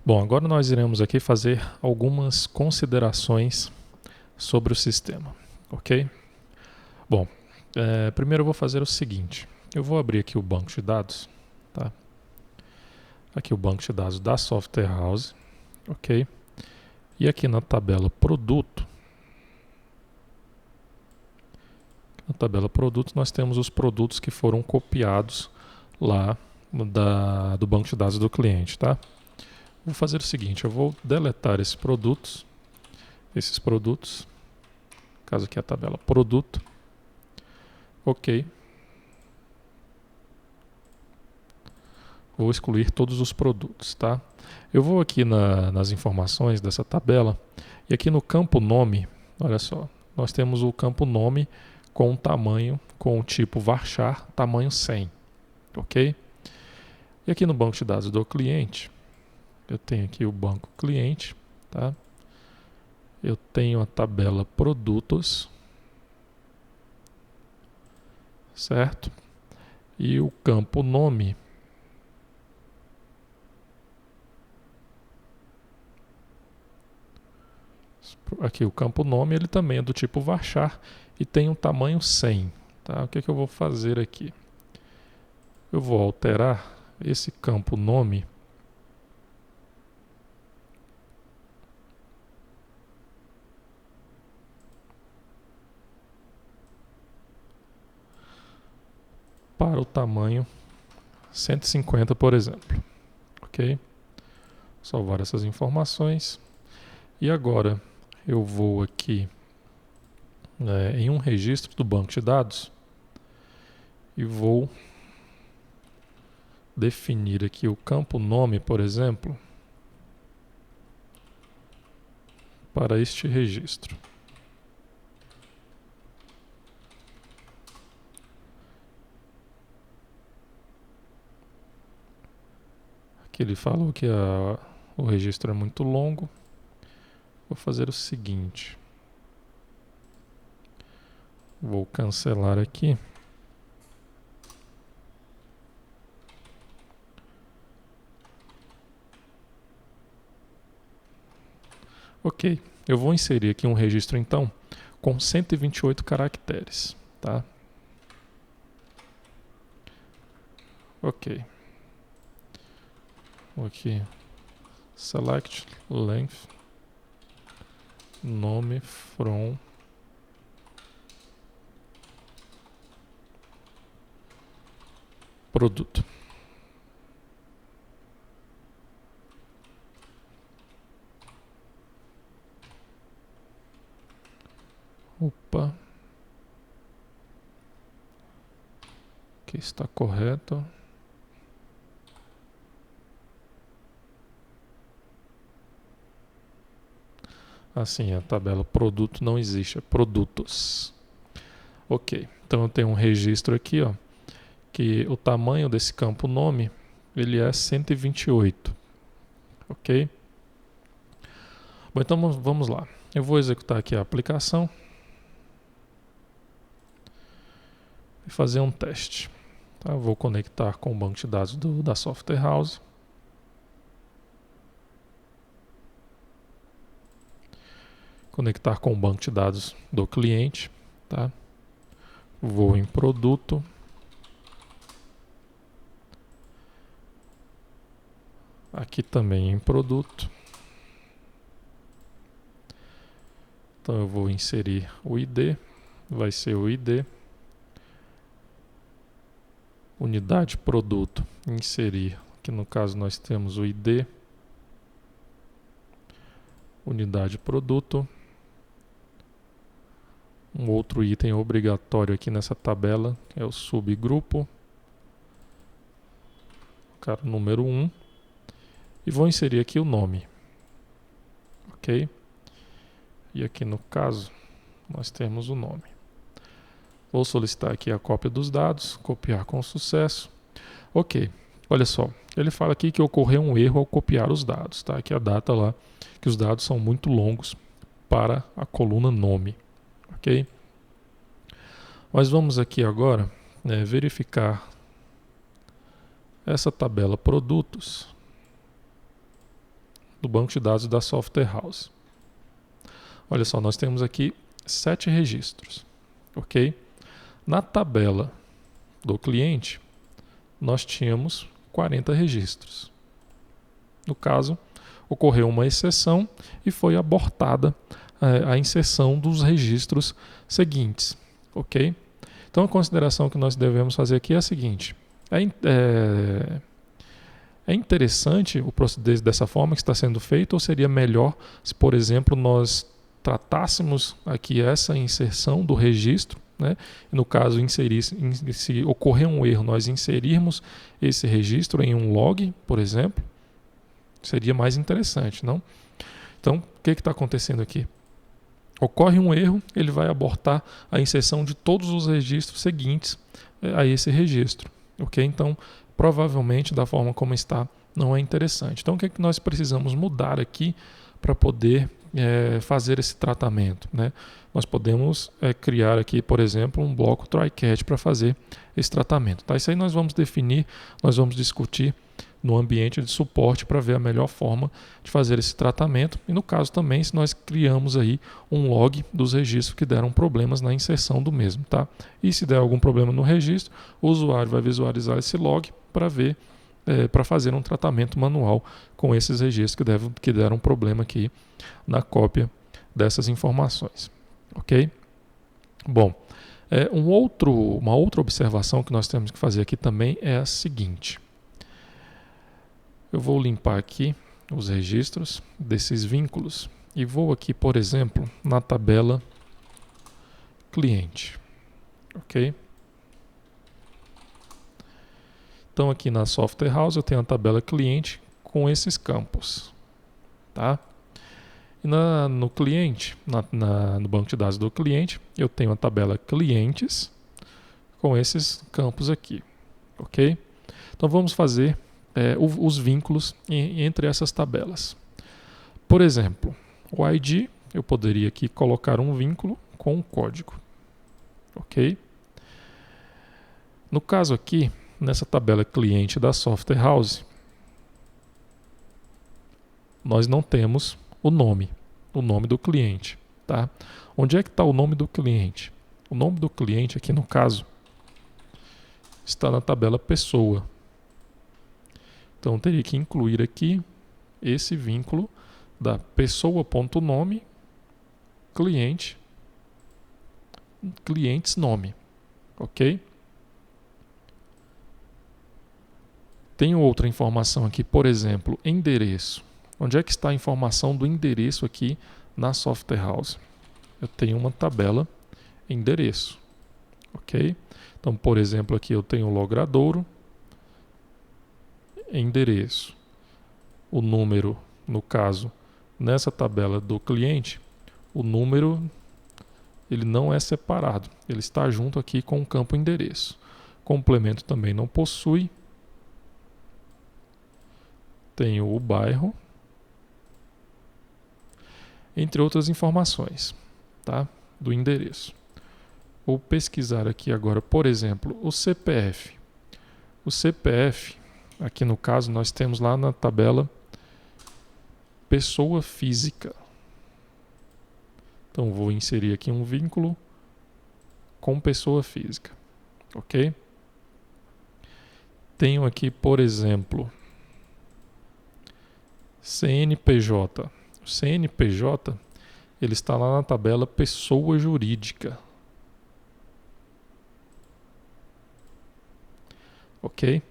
Bom, agora nós iremos aqui fazer algumas considerações sobre o sistema, ok? Bom, primeiro eu vou fazer o seguinte, eu vou abrir aqui o banco de dados, tá? Aqui o banco de dados da Software House, ok? E aqui na tabela produto, nós temos os produtos que foram copiados lá do banco de dados do cliente, tá? Vou fazer o seguinte, eu vou deletar esses produtos, caso aqui a tabela produto, ok. Vou excluir todos os produtos, tá? Eu vou aqui nas informações dessa tabela e aqui no campo nome, olha só, nós temos o campo nome com tamanho, com o tipo varchar, tamanho 100, ok? E aqui no banco de dados do cliente, eu tenho aqui o banco cliente, tá? Eu tenho a tabela produtos, certo? E o campo nome, aqui o campo nome, ele também é do tipo varchar e tem um tamanho 100, tá? O que eu vou fazer aqui? Eu vou alterar esse campo nome para o tamanho 150, por exemplo, ok? Salvar essas informações e agora eu vou aqui em um registro do banco de dados e vou definir aqui o campo nome, por exemplo, para este registro. Aqui ele falou que o registro é muito longo. Vou fazer o seguinte. Vou cancelar aqui. Ok, eu vou inserir aqui um registro então com 128 caracteres, tá? Ok. Vou aqui, select length, nome from produto. Opa. Aqui está correto. Assim, a tabela produto não existe, é produtos. Ok, então eu tenho um registro aqui, ó, que o tamanho desse campo nome, ele é 128, ok? Bom, então vamos lá. Eu vou executar aqui a aplicação e fazer um teste. Tá? Vou conectar com o banco de dados da Software House. Conectar com o banco de dados do cliente, tá? Vou em produto. Aqui também em produto. Então eu vou inserir o ID, vai ser o ID. Unidade produto, inserir. Aqui no caso nós temos o ID. Unidade produto. Um outro item obrigatório aqui nessa tabela é o subgrupo. Cara, número 1. E vou inserir aqui o nome. Ok? E aqui no caso, nós temos o nome. Vou solicitar aqui a cópia dos dados, copiar com sucesso. Ok, olha só, ele fala aqui que ocorreu um erro ao copiar os dados, tá? Aqui a data lá, que os dados são muito longos para a coluna nome, ok? Mas vamos aqui agora verificar essa tabela produtos. do banco de dados da Software House. Olha só, nós temos aqui 7 registros, ok? Na tabela do cliente, nós tínhamos 40 registros. No caso, ocorreu uma exceção e foi abortada a inserção dos registros seguintes, ok? Então, a consideração que nós devemos fazer aqui é a seguinte: é interessante o proceder dessa forma que está sendo feito, ou seria melhor se, por exemplo, nós tratássemos aqui essa inserção do registro, né? No caso, se ocorrer um erro, nós inserirmos esse registro em um log, por exemplo, seria mais interessante, não? Então, o que está acontecendo aqui? Ocorre um erro, ele vai abortar a inserção de todos os registros seguintes a esse registro, ok? Então, provavelmente, da forma como está, não é interessante. Então, o que nós precisamos mudar aqui para poder fazer esse tratamento, né? Nós podemos criar aqui, por exemplo, um bloco try-catch para fazer esse tratamento. Tá? Isso aí nós vamos definir, nós vamos discutir no ambiente de suporte para ver a melhor forma de fazer esse tratamento. E no caso também, se nós criamos aí um log dos registros que deram problemas na inserção do mesmo. Tá? E se der algum problema no registro, o usuário vai visualizar esse log para ver, para fazer um tratamento manual com esses registros que deram problema aqui na cópia dessas informações. Ok? Bom, uma outra observação que nós temos que fazer aqui também é a seguinte. Eu vou limpar aqui os registros desses vínculos e vou aqui, por exemplo, na tabela cliente. Ok? Então, aqui na Software House eu tenho a tabela cliente com esses campos. Tá? E no cliente, no banco de dados do cliente, eu tenho a tabela clientes com esses campos aqui. Ok? Então, vamos fazer os vínculos entre essas tabelas. Por exemplo, o ID, eu poderia aqui colocar um vínculo com um código. Ok? No caso aqui, nessa tabela cliente da Software House, nós não temos o nome do cliente. Tá? Onde é que está o nome do cliente? O nome do cliente aqui no caso está na tabela pessoa. Então, teria que incluir aqui esse vínculo da pessoa.nome clientes nome. Ok? Tenho outra informação aqui, por exemplo, endereço. Onde é que está a informação do endereço aqui na Software House? Eu tenho uma tabela endereço. Ok? Então, por exemplo, aqui eu tenho o logradouro, endereço, o número, no caso, nessa tabela do cliente, o número ele não é separado, ele está junto aqui com o campo endereço. Complemento também não possui. Tenho o bairro, entre outras informações, tá? Do endereço. Vou pesquisar aqui agora, por exemplo, o CPF. O CPF, aqui no caso, nós temos lá na tabela pessoa física. Então, vou inserir aqui um vínculo com pessoa física. Ok? Tenho aqui, por exemplo, CNPJ. O CNPJ, ele está lá na tabela pessoa jurídica. Ok?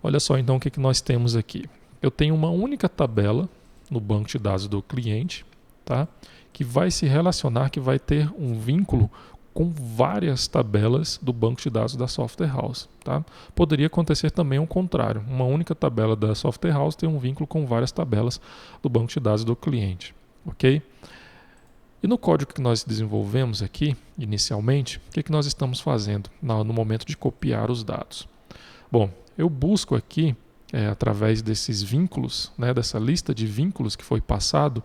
Olha só então o que nós temos aqui. Eu tenho uma única tabela no banco de dados do cliente, tá? Que vai se relacionar, que vai ter um vínculo com várias tabelas do banco de dados da Software House. Tá? Poderia acontecer também o contrário. Uma única tabela da Software House tem um vínculo com várias tabelas do banco de dados do cliente. Ok? E no código que nós desenvolvemos aqui, inicialmente, o que nós estamos fazendo no momento de copiar os dados? Bom, eu busco aqui, através desses vínculos, né, dessa lista de vínculos que foi passado,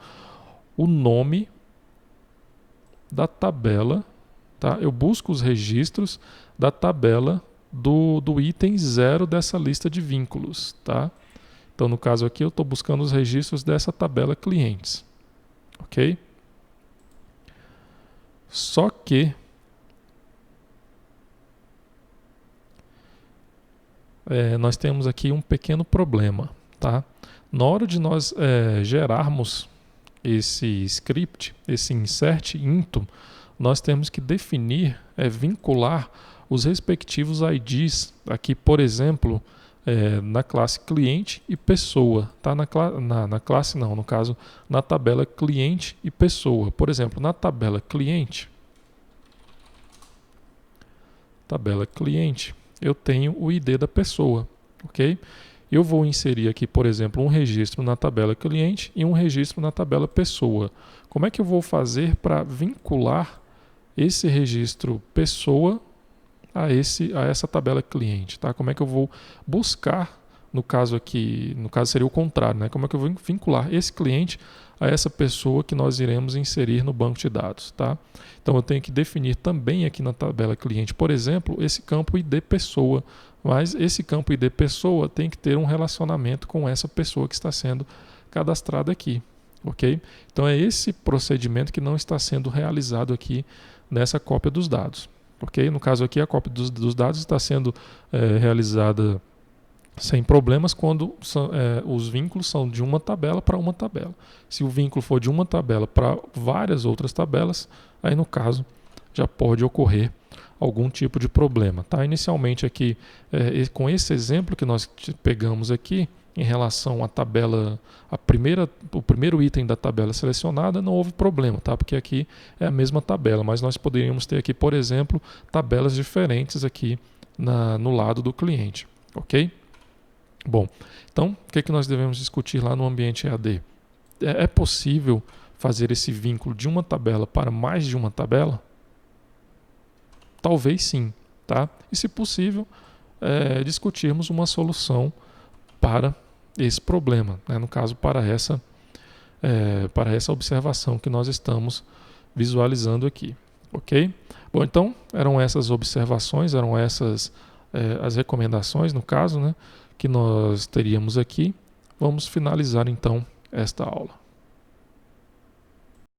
o nome da tabela. Tá? Eu busco os registros da tabela do item 0 dessa lista de vínculos. Tá? Então, no caso aqui, eu estou buscando os registros dessa tabela clientes. Ok? Só que nós temos aqui um pequeno problema, tá? Na hora de nós gerarmos esse script, esse insert into, nós temos que definir, vincular os respectivos IDs aqui, por exemplo, na classe cliente e pessoa, tá? Na classe não, no caso, na tabela cliente e pessoa. Por exemplo, na tabela cliente, eu tenho o ID da pessoa, ok? Eu vou inserir aqui, por exemplo, um registro na tabela cliente e um registro na tabela pessoa. Como é que eu vou fazer para vincular esse registro pessoa a essa tabela cliente, tá? Como é que eu vou buscar, no caso seria o contrário, né? Como é que eu vou vincular esse cliente a essa pessoa que nós iremos inserir no banco de dados, tá? Então eu tenho que definir também aqui na tabela cliente, por exemplo, esse campo ID pessoa, mas esse campo ID pessoa tem que ter um relacionamento com essa pessoa que está sendo cadastrada aqui, ok? Então é esse procedimento que não está sendo realizado aqui nessa cópia dos dados, ok? No caso aqui a cópia dos dados está sendo realizada sem problemas quando os vínculos são de uma tabela para uma tabela. Se o vínculo for de uma tabela para várias outras tabelas, aí no caso já pode ocorrer algum tipo de problema, tá? Inicialmente aqui, com esse exemplo que nós pegamos aqui, em relação à tabela, o primeiro item da tabela selecionada, não houve problema, tá? Porque aqui é a mesma tabela, mas nós poderíamos ter aqui, por exemplo, tabelas diferentes aqui no lado do cliente, ok? Bom, então, o que nós devemos discutir lá no ambiente EAD? É possível fazer esse vínculo de uma tabela para mais de uma tabela? Talvez sim, tá? E se possível, discutirmos uma solução para esse problema, né? No caso, para essa observação que nós estamos visualizando aqui, ok? Bom, então, eram essas observações, eram essas as recomendações, no caso, né, que nós teríamos aqui. Vamos finalizar, então, esta aula.